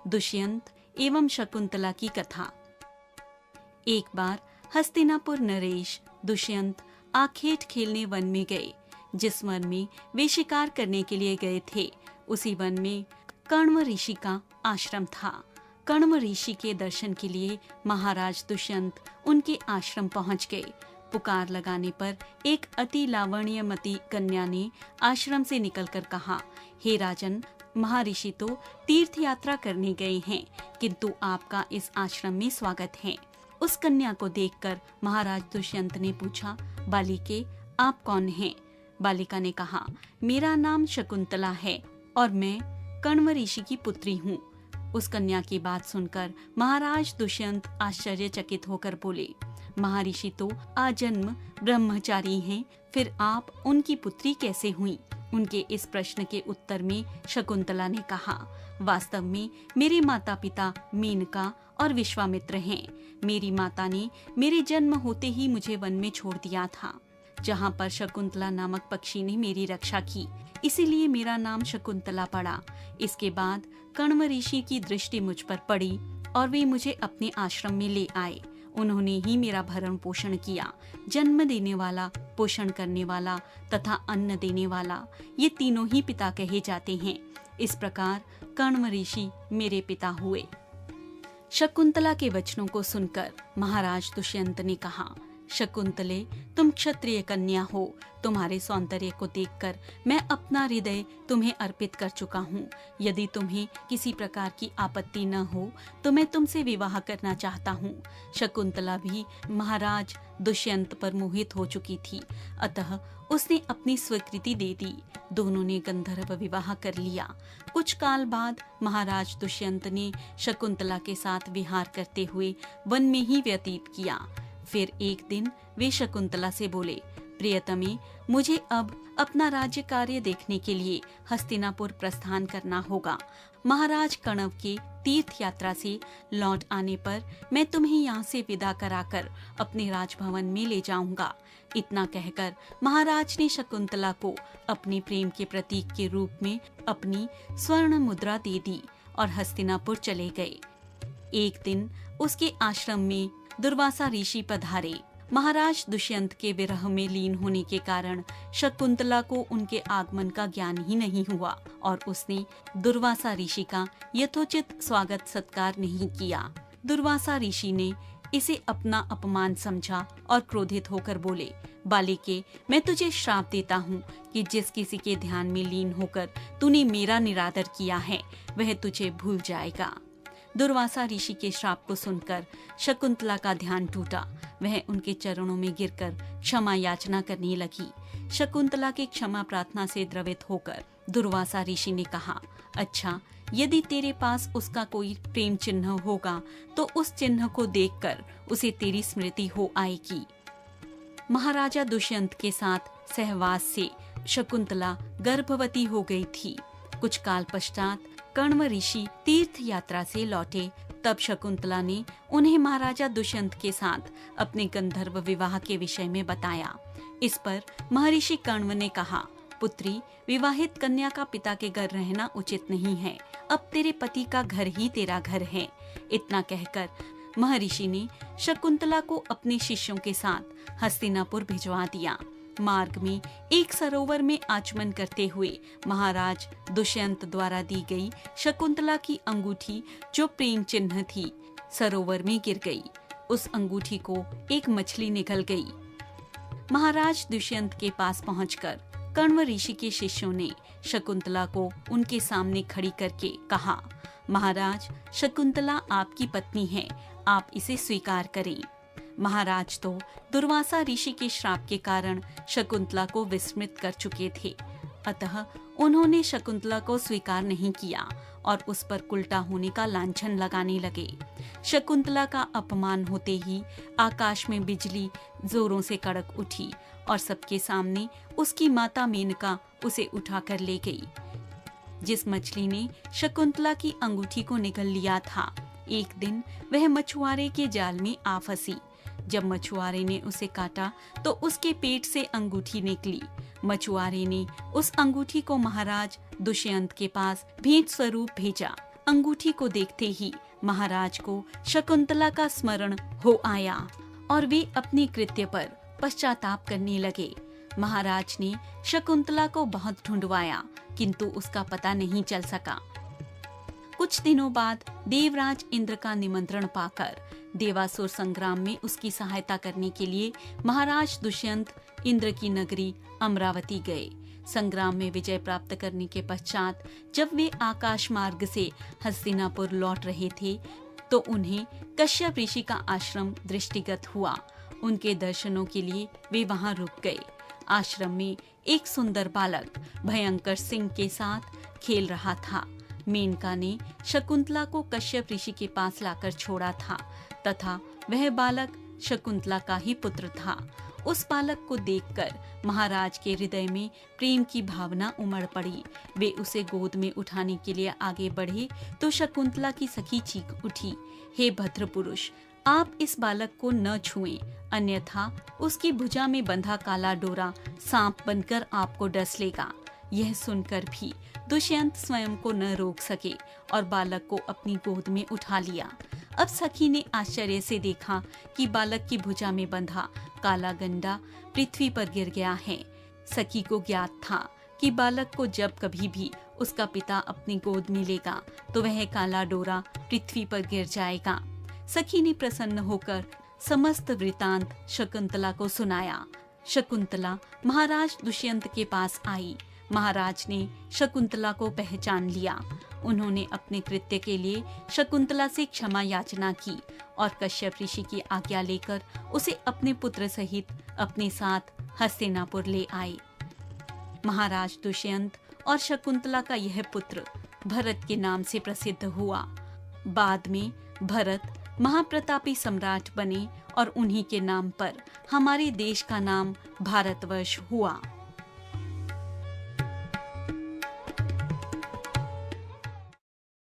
दुष्यंत एवं शकुंतला की कथा। एक बार हस्तिनापुर नरेश दुष्यंत आखेट खेलने वन में गए। जिस वन में वे शिकार करने के लिए गए थे, उसी वन में कण्व ऋषि का आश्रम था। कण्व ऋषि के दर्शन के लिए महाराज दुष्यंत उनके आश्रम पहुंच गए। पुकार लगाने पर एक अति लावण्यमती कन्या ने आश्रम से निकलकर कहा, हे राजन, महर्षि तो तीर्थ यात्रा करने गए हैं, किंतु आपका इस आश्रम में स्वागत है। उस कन्या को देखकर महाराज दुष्यंत ने पूछा, बालिके, आप कौन हैं? बालिका ने कहा, मेरा नाम शकुंतला है और मैं कण्व ऋषि की पुत्री हूँ। उस कन्या की बात सुनकर महाराज दुष्यंत आश्चर्यचकित होकर बोले, महर्षि तो आजन्म ब्रह्मचारी हैं, फिर आप उनकी पुत्री कैसे हुई? उनके इस प्रश्न के उत्तर में शकुंतला ने कहा, वास्तव में मेरे माता पिता मेनका और विश्वामित्र हैं। मेरी माता ने मेरे जन्म होते ही मुझे वन में छोड़ दिया था, जहाँ पर शकुंतला नामक पक्षी ने मेरी रक्षा की, इसीलिए मेरा नाम शकुंतला पड़ा। इसके बाद कण्व ऋषि की दृष्टि मुझ पर पड़ी और वे मुझे अपने आश्रम में ले आए। उन्होंने ही मेरा भरण पोषण किया। जन्म देने वाला, पोषण करने वाला तथा अन्न देने वाला, ये तीनों ही पिता कहे जाते हैं। इस प्रकार कण्व ऋषि मेरे पिता हुए। शकुंतला के वचनों को सुनकर महाराज दुष्यंत ने कहा, शकुंतले, तुम क्षत्रिय कन्या हो। तुम्हारे सौंदर्य को देखकर मैं अपना हृदय तुम्हें अर्पित कर चुका हूँ। यदि तुम्हें किसी प्रकार की आपत्ति न हो तो मैं तुमसे विवाह करना चाहता हूँ। शकुंतला भी महाराज दुष्यंत पर मोहित हो चुकी थी, अतः उसने अपनी स्वीकृति दे दी। दोनों ने गंधर्व विवाह कर लिया। कुछ काल बाद महाराज दुष्यंत ने शकुंतला के साथ विहार करते हुए वन में ही व्यतीत किया। फिर एक दिन वे शकुंतला से बोले, प्रियतमे, मुझे अब अपना राज्य कार्य देखने के लिए हस्तिनापुर प्रस्थान करना होगा। महाराज कण्व के तीर्थ यात्रा से लौट आने पर मैं तुम्हें यहाँ से विदा कराकर अपने राजभवन में ले जाऊंगा। इतना कहकर महाराज ने शकुंतला को अपने प्रेम के प्रतीक के रूप में अपनी स्वर्ण मुद्रा दे दी और हस्तिनापुर चले गए। एक दिन उसके आश्रम में दुर्वासा ऋषि पधारे। महाराज दुष्यंत के विरह में लीन होने के कारण शकुंतला को उनके आगमन का ज्ञान ही नहीं हुआ और उसने दुर्वासा ऋषि का यथोचित स्वागत सत्कार नहीं किया। दुर्वासा ऋषि ने इसे अपना अपमान समझा और क्रोधित होकर बोले, बालिके, मैं तुझे श्राप देता हूँ कि जिस किसी के ध्यान में लीन होकर तूने मेरा निरादर किया है, वह तुझे भूल जाएगा। दुर्वासा ऋषि के श्राप को सुनकर शकुंतला का ध्यान टूटा। वह उनके चरणों में गिरकर क्षमा याचना करने लगी। शकुंतला की क्षमा प्रार्थना से द्रवित होकर दुर्वासा ऋषि ने कहा, अच्छा, यदि तेरे पास उसका कोई प्रेम चिन्ह होगा तो उस चिन्ह को देखकर उसे तेरी स्मृति हो आएगी। महाराजा दुष्यंत के साथ सहवास से शकुंतला गर्भवती हो गई थी। कुछ काल पश्चात कण्व ऋषि तीर्थ यात्रा से लौटे। तब शकुंतला ने उन्हें महाराजा दुष्यंत के साथ अपने गंधर्व विवाह के विषय में बताया। इस पर महर्षि कण्व ने कहा, पुत्री, विवाहित कन्या का पिता के घर रहना उचित नहीं है। अब तेरे पति का घर ही तेरा घर है। इतना कहकर महर्षि ने शकुंतला को अपने शिष्यों के साथ हस्तिनापुर भिजवा दिया। मार्ग में एक सरोवर में आचमन करते हुए महाराज दुष्यंत द्वारा दी गई शकुंतला की अंगूठी, जो प्रेम चिन्ह थी, सरोवर में गिर गई। उस अंगूठी को एक मछली निगल गई। महाराज दुष्यंत के पास पहुंचकर कण्व ऋषि के शिष्यों ने शकुंतला को उनके सामने खड़ी करके कहा, महाराज, शकुंतला आपकी पत्नी है, आप इसे स्वीकार करें। महाराज तो दुर्वासा ऋषि के श्राप के कारण शकुंतला को विस्मृत कर चुके थे, अतः उन्होंने शकुंतला को स्वीकार नहीं किया और उस पर उल्टा होने का लांछन लगाने लगे। शकुंतला का अपमान होते ही आकाश में बिजली जोरों से कड़क उठी और सबके सामने उसकी माता मेनका उसे उठाकर ले गई। जिस मछली ने शकुंतला की अंगूठी को निगल लिया था, एक दिन वह मछुआरे के जाल में आ फंसी। जब मछुआरे ने उसे काटा तो उसके पेट से अंगूठी निकली। मछुआरे ने उस अंगूठी को महाराज दुष्यंत के पास भेंट स्वरूप भेजा। अंगूठी को देखते ही महाराज को शकुंतला का स्मरण हो आया और वे अपने कृत्य पर पश्चाताप करने लगे। महाराज ने शकुंतला को बहुत ढूंढवाया किंतु उसका पता नहीं चल सका। कुछ दिनों बाद देवराज इंद्र का निमंत्रण पाकर देवासुर संग्राम में उसकी सहायता करने के लिए महाराज दुष्यंत इंद्र की नगरी अमरावती गए। संग्राम में विजय प्राप्त करने के पश्चात जब वे आकाश मार्ग से हस्तिनापुर लौट रहे थे तो उन्हें कश्यप ऋषि का आश्रम दृष्टिगत हुआ। उनके दर्शनों के लिए वे वहां रुक गए। आश्रम में एक सुंदर बालक भयंकर सिंह के साथ खेल रहा था। मेनका ने शकुंतला को कश्यप ऋषि के पास लाकर छोड़ा था तथा वह बालक शकुंतला का ही पुत्र था। उस बालक को देखकर महाराज के हृदय में प्रेम की भावना उमड़ पड़ी। वे उसे गोद में उठाने के लिए आगे बढ़े तो शकुंतला की सखी चीख उठी, हे भद्र पुरुष, आप इस बालक को न छुएं, अन्यथा उसकी भुजा में बंधा काला डोरा सांप बनकर आपको डस लेगा। यह सुनकर भी दुष्यंत स्वयं को न रोक सके और बालक को अपनी गोद में उठा लिया। अब सखी ने आश्चर्य से देखा कि बालक की भुजा में बंधा काला गंडा पृथ्वी पर गिर गया है। सखी को ज्ञात था कि बालक को जब कभी भी उसका पिता अपनी गोद में लेगा तो वह काला डोरा पृथ्वी पर गिर जाएगा। सखी ने प्रसन्न होकर समस्त वृतांत शकुंतला को सुनाया। शकुंतला महाराज दुष्यंत के पास आई। महाराज ने शकुंतला को पहचान लिया। उन्होंने अपने कृत्य के लिए शकुंतला से क्षमा याचना की और कश्यप ऋषि की आज्ञा लेकर उसे अपने पुत्र सहित अपने साथ हस्तिनापुर ले आए। महाराज दुष्यंत और शकुंतला का यह पुत्र भरत के नाम से प्रसिद्ध हुआ। बाद में भरत महाप्रतापी सम्राट बने और उन्हीं के नाम पर हमारे देश का नाम भारतवर्ष हुआ।